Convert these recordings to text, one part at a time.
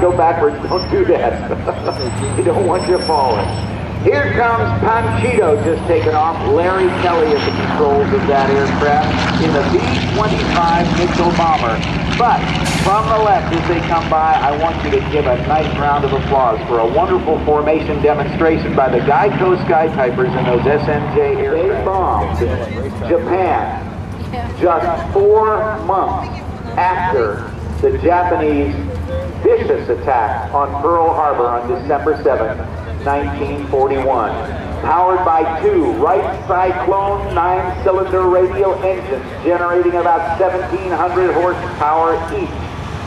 go backwards. Don't do that. We don't want you falling. Here comes Panchito just taking off. Larry Kelly at the controls of that aircraft in the B-25 Mitchell bomber. But from the left as they come by, I want you to give a nice round of applause for a wonderful formation demonstration by the Geico Skytypers in those SNJ aircraft. They bombed Japan just 4 months after the Japanese vicious attack on Pearl Harbor on December 7th, 1941. Powered by 2 Wright Cyclone 9-cylinder radial engines generating about 1,700 horsepower each.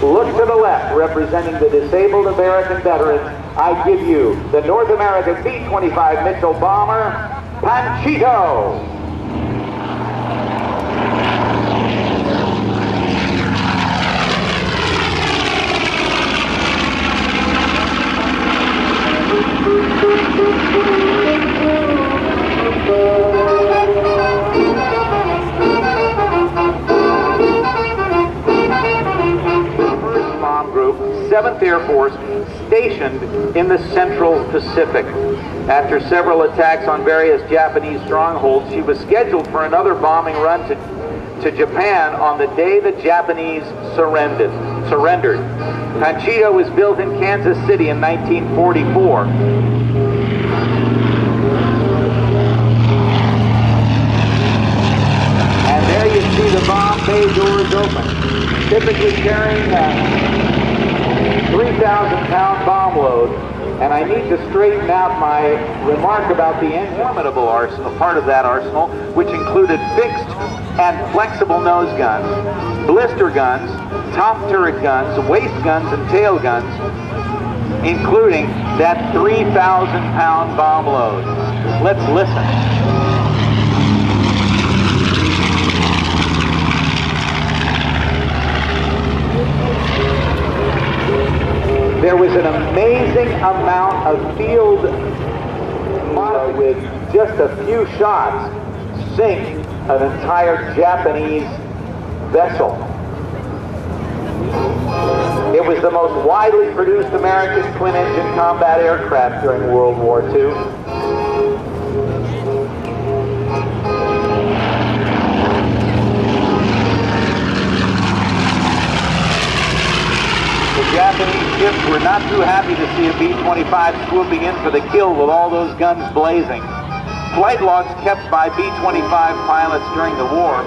Look to the left, representing the disabled American veterans. I give you the North American B-25 Mitchell bomber, Panchito. First Bomb Group, 7th Air Force, stationed in the Central Pacific. After several attacks on various Japanese strongholds, she was scheduled for another bombing run to Japan on the day the Japanese surrendered. Panchito was built in Kansas City in 1944. And there you see the bomb bay doors open. Typically carrying a 3,000-pound bomb load. And I need to straighten out my remark about the formidable arsenal, part of that arsenal, which included fixed and flexible nose guns, blister guns, top turret guns, waist guns, and tail guns, including that 3,000-pound bomb load. Let's listen. There was an amazing amount of field with just a few shots sink an entire Japanese vessel. It was the most widely produced American twin-engine combat aircraft during World War II. The Japanese ships were not too happy to see a B-25 swooping in for the kill with all those guns blazing. Flight logs kept by B-25 pilots during the war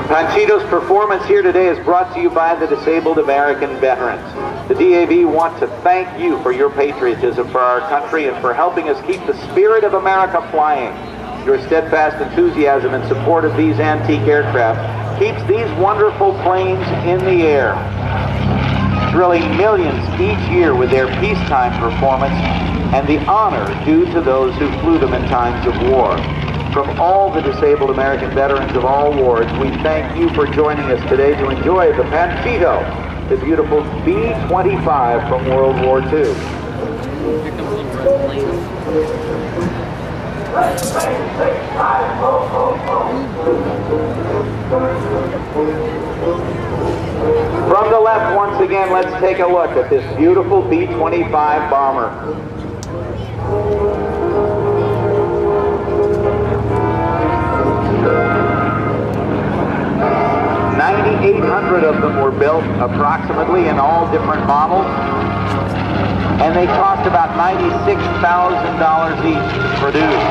Panchito's performance here today is brought to you by the disabled American veterans. The DAV want to thank you for your patriotism for our country and for helping us keep the spirit of America flying. Your steadfast enthusiasm in support of these antique aircraft keeps these wonderful planes in the air, thrilling millions each year with their peacetime performance and the honor due to those who flew them in times of war. From all the disabled American veterans of all wars, we thank you for joining us today to enjoy the Panchito, the beautiful B-25 from World War II. From the left, once again, let's take a look at this beautiful B-25 bomber. 9,800 of them were built approximately in all different models, and they cost about $96,000 each to produce.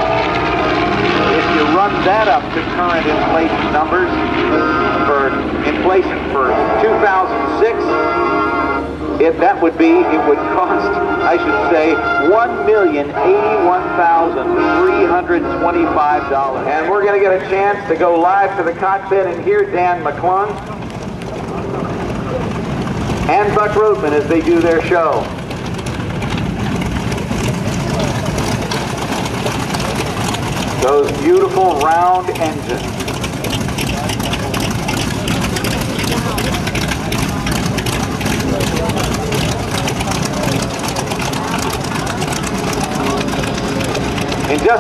If you run that up to current inflation numbers, for inflation for 2006, it would cost, I should say, $1,081,325. And we're going to get a chance to go live to the cockpit and hear Dan McClung and Buck Rothman as they do their show. Those beautiful round engines. In just